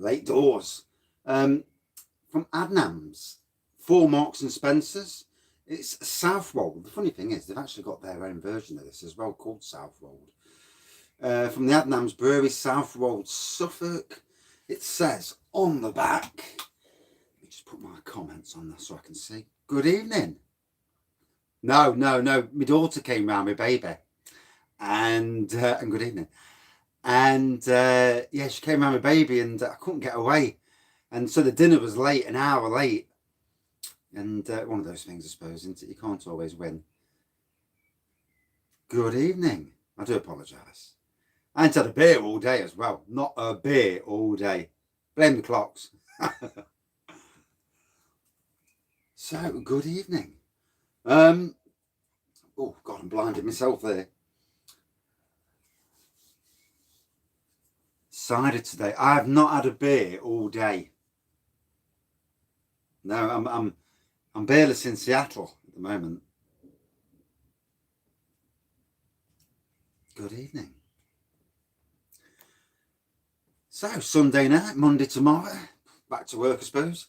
late doors. From Adnams, 4 Marks and Spencers. It's Southwold. The funny thing is, they've actually got their own version of this as well, called Southwold. From the Adnams Brewery, Southwold, Suffolk. It says on the back, let me just put my comments on there so I can see. Good evening. No. My daughter came round, my baby. And good evening. And yeah, she came around with baby and I couldn't get away. And so the dinner was late, an hour late. And one of those things, I suppose, isn't it? You can't always win. Good evening. I do apologise. I ain't had a beer all day as well. Not a beer all day. Blame the clocks. So, good evening. Oh, God, I'm blinding myself there. Cider today. I have not had a beer all day. No, I'm beerless in Seattle at the moment. Good evening. So, Sunday night, Monday tomorrow, back to work, I suppose.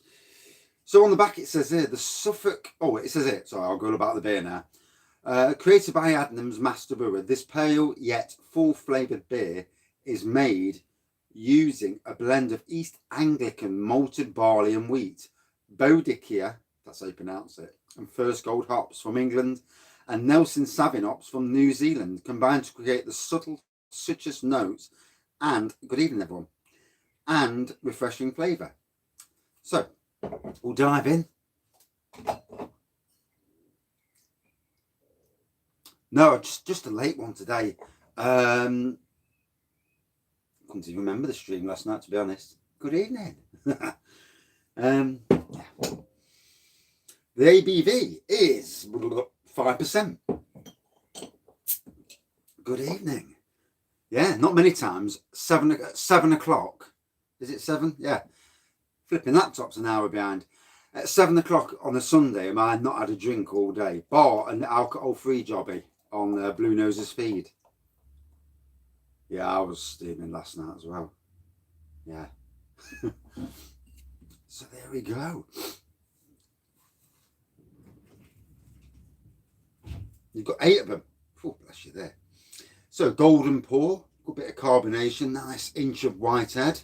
So on the back it says here, the Suffolk, sorry, I'll go about the beer now. Created by Adnams Master Brewer, this pale yet full flavoured beer is made using a blend of East Anglian malted barley and wheat, Boadicea, that's how you pronounce it, and First Gold hops from England, and Nelson Sauvin hops from New Zealand, combined to create the subtle citrus notes and, good evening everyone, and refreshing flavour. So, we'll dive in. No, just a late one today. Couldn't even remember the stream last night, to be honest. Good evening. Yeah. The ABV is 5%. Good evening. Yeah, not many times. 7 o'clock. Is it 7? Yeah. Flipping laptop's an hour behind. At 7 o'clock on a Sunday, I might not had a drink all day. Bar an alcohol-free jobby on Blue Nose's feed. Yeah, I was steaming last night as well. Yeah. So there we go. You've got 8 of them. Oh, bless you there. So golden pour, good bit of carbonation, nice inch of whitehead.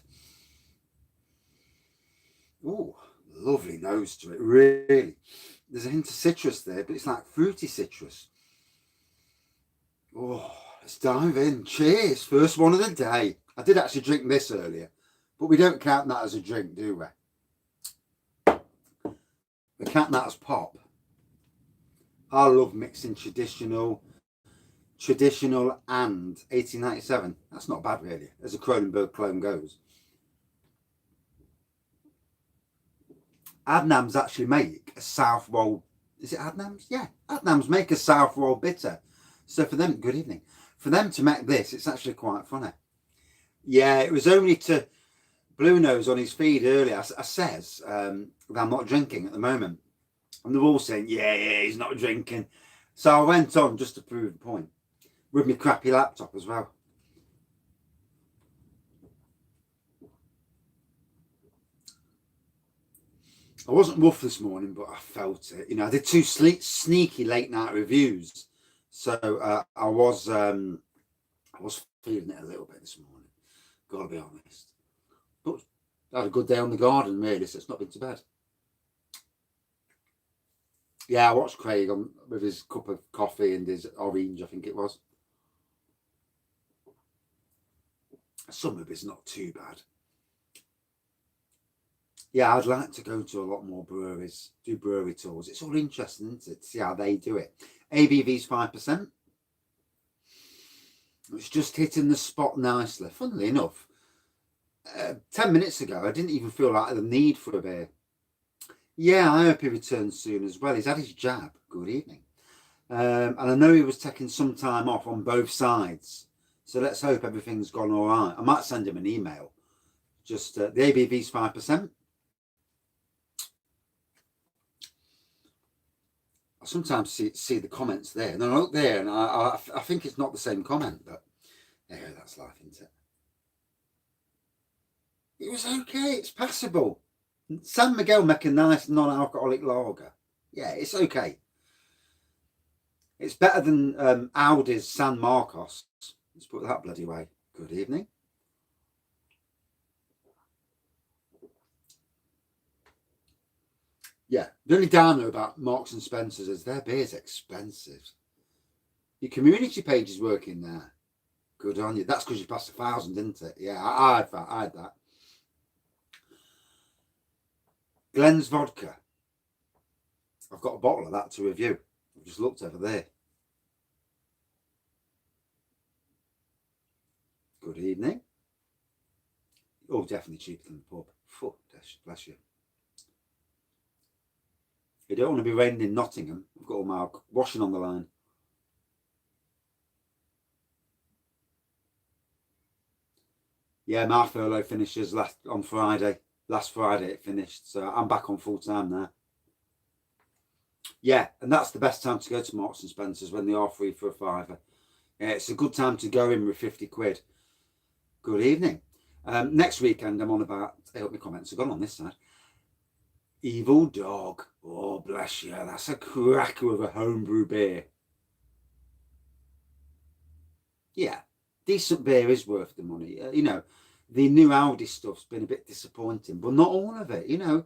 Oh, lovely nose to it, really. There's a hint of citrus there, but it's like fruity citrus. Oh, let's dive in. Cheers, first one of the day. I did actually drink this earlier, but we don't count that as a drink, do we? We count that as pop. I love mixing traditional and 1897. That's not bad, really, as a Kronenberg clone goes. Adnams actually make a Southwold. Is it Adnams? Yeah, Adnams make a Southwold bitter. So for them, good evening. For them to make this, it's actually quite funny. Yeah, it was only to Blue Nose on his feed earlier. I says that I'm not drinking at the moment. And they're all saying, yeah, he's not drinking. So I went on just to prove the point. With my crappy laptop as well. I wasn't rough this morning, but I felt it. You know, I did 2 sneaky late night reviews. So I was feeling it a little bit this morning. Gotta be honest. But I had a good day on the garden, really, so it's not been too bad. Yeah, I watched Craig on with his cup of coffee and his orange, I think it was. Some of it's not too bad. Yeah, I'd like to go to a lot more breweries, do brewery tours. It's all interesting, isn't it, to see how they do it. ABV's 5%. It's just hitting the spot nicely. Funnily enough, 10 minutes ago, I didn't even feel like the need for a beer. Yeah, I hope he returns soon as well. He's had his jab. Good evening. And I know he was taking some time off on both sides. So let's hope everything's gone all right. I might send him an email. Just the ABV's 5%. I sometimes see the comments there. And then I look there and I think it's not the same comment. But yeah, that's life, isn't it? It was okay. It's passable. San Miguel make a nice non-alcoholic lager. Yeah, it's okay. It's better than Audi's San Marcos. Let's put that bloody way. Good evening. Yeah, the only downer about Marks and Spencer's is their beer's expensive. Your community page is working there. Good on you. That's because you passed 1,000, didn't it? Yeah, I had that. Glen's vodka. I've got a bottle of that to review. I've just looked over there. Good evening. Oh, definitely cheaper than the pub. Oh, bless you. You don't want to be raining in Nottingham. I've got all my washing on the line. Yeah, my furlough finishes on Friday. Last Friday it finished, so I'm back on full time now. Yeah, and that's the best time to go to Marks and Spencer's, when they are free for a £5. Yeah, it's a good time to go in with 50 quid. Good evening. Next weekend I'm on about, I hope my comments have gone on this side. Evil Dog. Oh, bless you. That's a cracker of a homebrew beer. Yeah, decent beer is worth the money. You know, the new Audi stuff's been a bit disappointing, but not all of it. You know,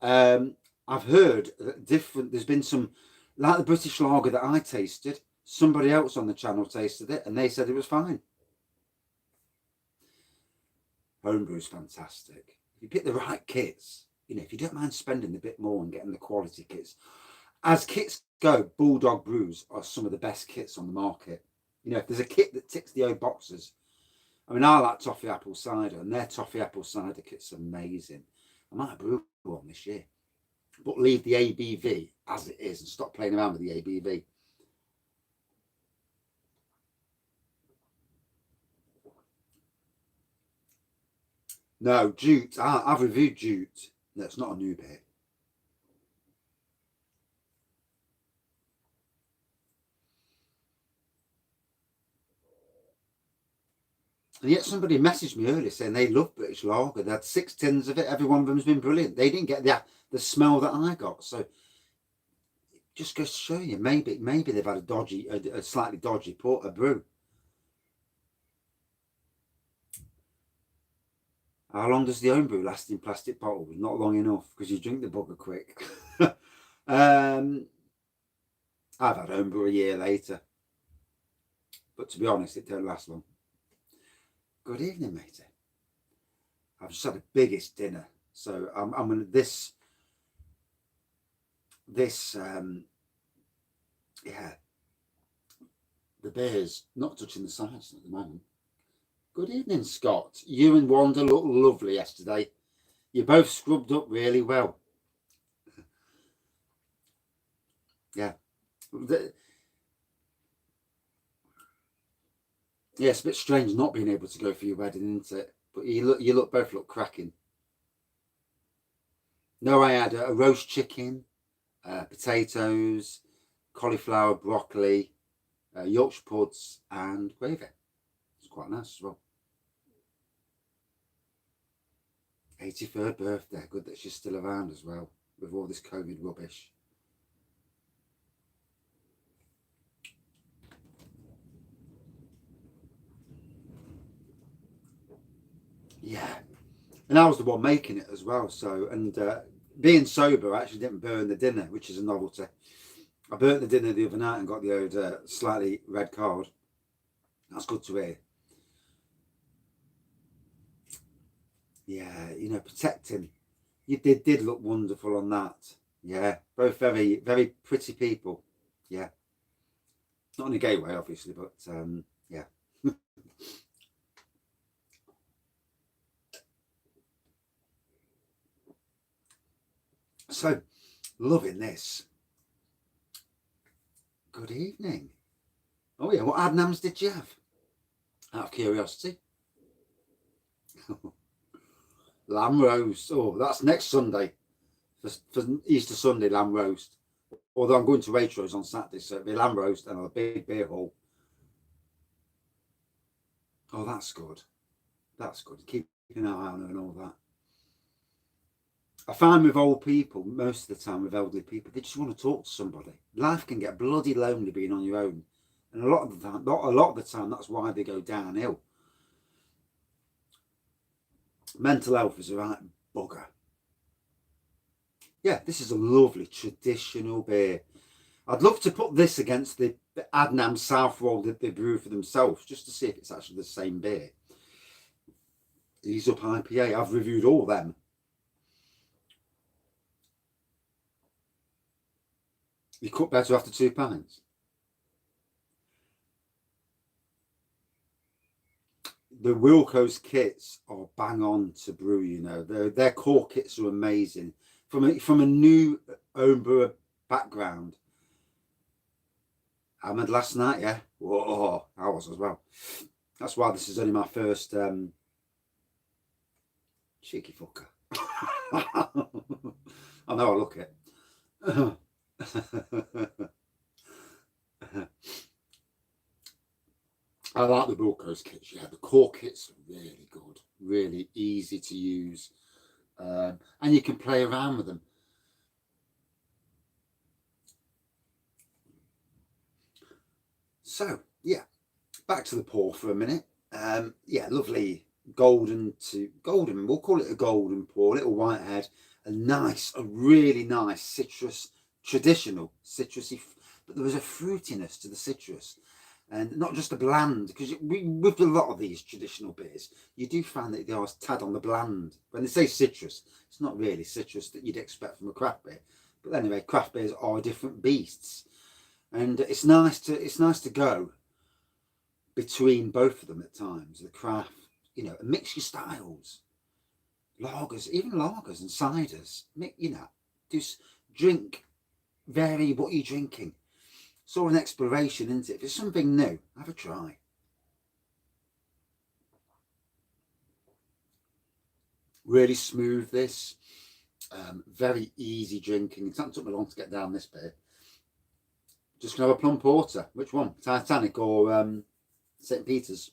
I've heard that there's been some, like the British lager that I tasted, somebody else on the channel tasted it and they said it was fine. Homebrew's fantastic. If you pick the right kits, you know, if you don't mind spending a bit more and getting the quality kits. As kits go, Bulldog Brews are some of the best kits on the market. You know, if there's a kit that ticks the old boxes, I mean, I like toffee apple cider, and their toffee apple cider kit's amazing. I might brew one this year, but leave the ABV as it is and stop playing around with the ABV. No, Jute. I've reviewed Jute. No, it's not a new beer. And yet somebody messaged me earlier saying they love British lager. They had 6 tins of it. Every one of them's been brilliant. They didn't get the smell that I got. So it just goes to show you, maybe they've had a slightly dodgy porter brew. How long does the home brew last in plastic bottles? Not long enough, because you drink the bugger quick. I've had home brew a year later. But to be honest, it don't last long. Good evening, matey. I've just had the biggest dinner. So I'm gonna yeah. The beer's not touching the sides at the moment. Good evening, Scott. You and Wanda looked lovely yesterday. You both scrubbed up really well. Yeah. Yeah, it's a bit strange not being able to go for your wedding, isn't it? But you both look cracking. No, I had a roast chicken, potatoes, cauliflower, broccoli, Yorkshire puds, and gravy. It's quite nice as well. 83rd birthday. Good that she's still around as well with all this COVID rubbish. Yeah, and I was the one making it as well. So, and being sober, I actually didn't burn the dinner, which is a novelty. I burnt the dinner the other night and got the old slightly red card. That's good to hear. Yeah, you know, protecting. You did look wonderful on that. Yeah, both very, very pretty people. Yeah, not in a gay way, obviously, but yeah. So, loving this. Good evening. Oh yeah, what Adnams did you have? Out of curiosity. Lamb roast. Oh, that's next Sunday. For Easter Sunday, lamb roast. Although I'm going to Waitrose on Saturday, so it'll be lamb roast and a big beer hall. Oh, that's good. That's good. Keep an eye on her and all that. I find with old people, most of the time with elderly people, they just want to talk to somebody. Life can get bloody lonely being on your own. And a lot of the time, not a lot of the time, that's why they go downhill. Mental health is a right bugger. Yeah, this is a lovely traditional beer. I'd love to put this against the Adnams Southwold that they brew for themselves, just to see if it's actually the same beer. Ease Up IPA, I've reviewed all them. You cook better after 2 pints. The Wilco's kits are bang on to brew, you know. Their core kits are amazing. From a new home brewer background. I made last night, yeah. Whoa, I was as well. That's why this is only my first cheeky fucker. I know I look it. I like the Wilco's kits. Yeah, the core kits are really good, really easy to use, and you can play around with them. So yeah, back to the pour for a minute. Yeah, lovely golden. We'll call it a golden pour, little whitehead, a really nice citrus, traditional citrusy, but there was a fruitiness to the citrus. And not just a bland, because with a lot of these traditional beers, you do find that they are tad on the bland. When they say citrus, it's not really citrus that you'd expect from a craft beer. But anyway, craft beers are different beasts, and it's nice to go between both of them at times. The craft, you know, mix your styles, lagers, even lagers and ciders. You know, just drink, vary what you're drinking. Sort of an exploration, isn't it? If it's something new, have a try. Really smooth, this. Very easy drinking. It hasn't took me long to get down this bit. Just gonna have a plum porter. Which one? Titanic or St. Peter's?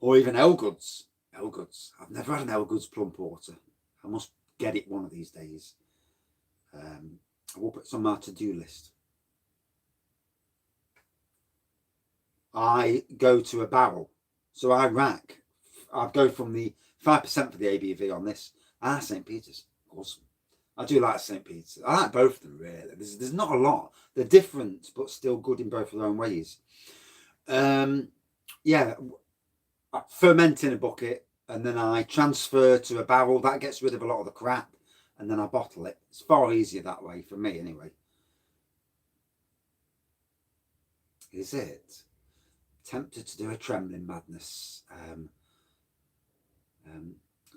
Or even Elgood's. Elgood's. I've never had an Elgood's plum porter. I must get it one of these days. I will put some on my to-do list. I go to a barrel. So I go from the 5% for the ABV on this. St. Peter's. Awesome. I do like St. Peter's. I like both of them, really. There's not a lot. They're different, but still good in both of their own ways. Yeah, I ferment in a bucket, and then I transfer to a barrel. That gets rid of a lot of the crap, and then I bottle it. It's far easier that way, for me anyway. Is it? Tempted to do a trembling madness.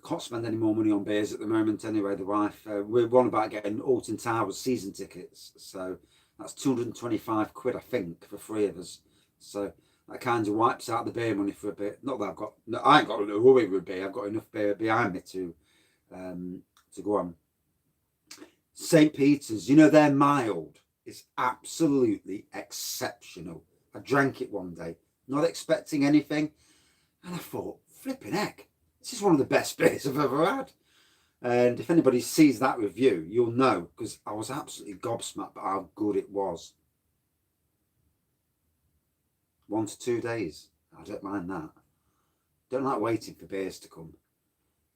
Can't spend any more money on beers at the moment anyway. The wife, we're on about getting Alton Towers season tickets, so that's 225 quid, I think, for 3 of us. So that kind of wipes out the beer money for a bit. Not that I've got, no, I ain't got a worry with beer. I've got enough beer behind me to go on. St. Peter's, you know, they're mild. It's absolutely exceptional. I drank it one day, not expecting anything, and I thought, flipping heck, this is one of the best beers I've ever had. And if anybody sees that review, you'll know, because I was absolutely gobsmacked by how good it was. 1 to 2 days. I don't mind that. Don't like waiting for beers to come.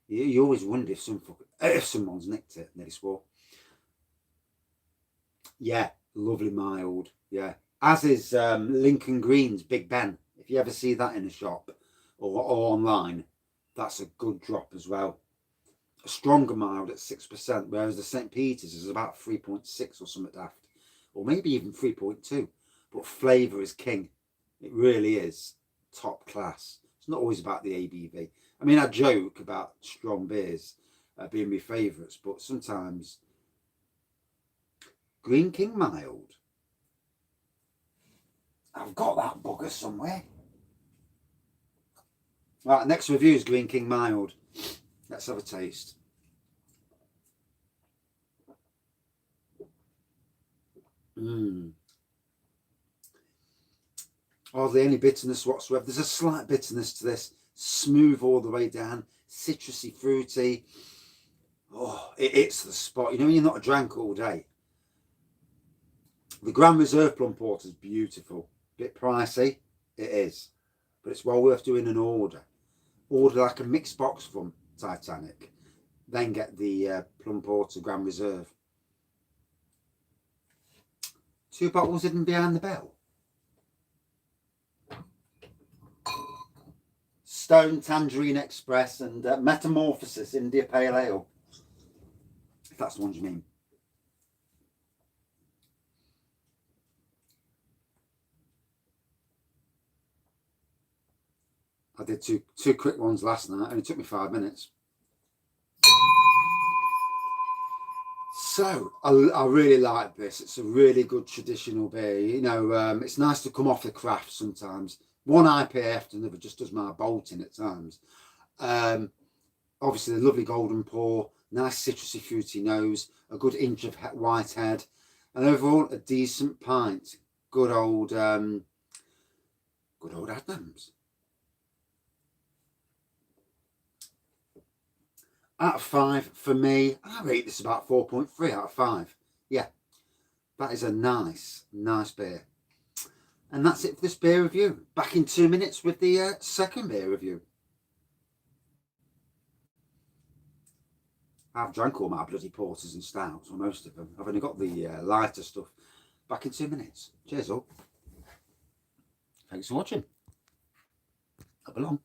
You always wonder if someone's nicked it. Nearly swore. Yeah, lovely mild. Yeah. As is Lincoln Green's Big Ben. If you ever see that in a shop or online, that's a good drop as well. A stronger mild at 6%, whereas the St. Peter's is about 3.6 or something daft, or maybe even 3.2. But flavour is king. It really is top class. It's not always about the ABV. I mean, I joke about strong beers being my favourites, but sometimes Green King mild. I've got that bugger somewhere. Right, next review is Green King mild. Let's have a taste. Hardly any bitterness whatsoever. There's a slight bitterness to this. Smooth all the way down. Citrusy, fruity. Oh, it's the spot. You know, when you're not drank all day. The Grand Reserve Plum Porter is beautiful. Bit pricey, it is, but it's well worth doing an order. Order like a mixed box from Titanic, then get the Plum Porter Grand Reserve. 2 bottles hidden behind the bell. Stone Tangerine Express and Metamorphosis India Pale Ale, if that's the ones you mean. I did two quick ones last night and it took me 5 minutes. So I really like this. It's a really good traditional beer. You know, it's nice to come off the craft sometimes. One IPA after another just does my bolting at times. Obviously, the lovely golden pour, nice citrusy fruity nose, a good inch of white head, and overall a decent pint. Good old Adnams. Out of 5 for me, I rate this about 4.3 out of 5. Yeah, that is a nice beer. And that's it for this beer review. Back in 2 minutes with the second beer review. I've drank all my bloody porters and stouts, or most of them. I've only got the lighter stuff. Back in 2 minutes. Cheers all. Thanks for watching. Up along.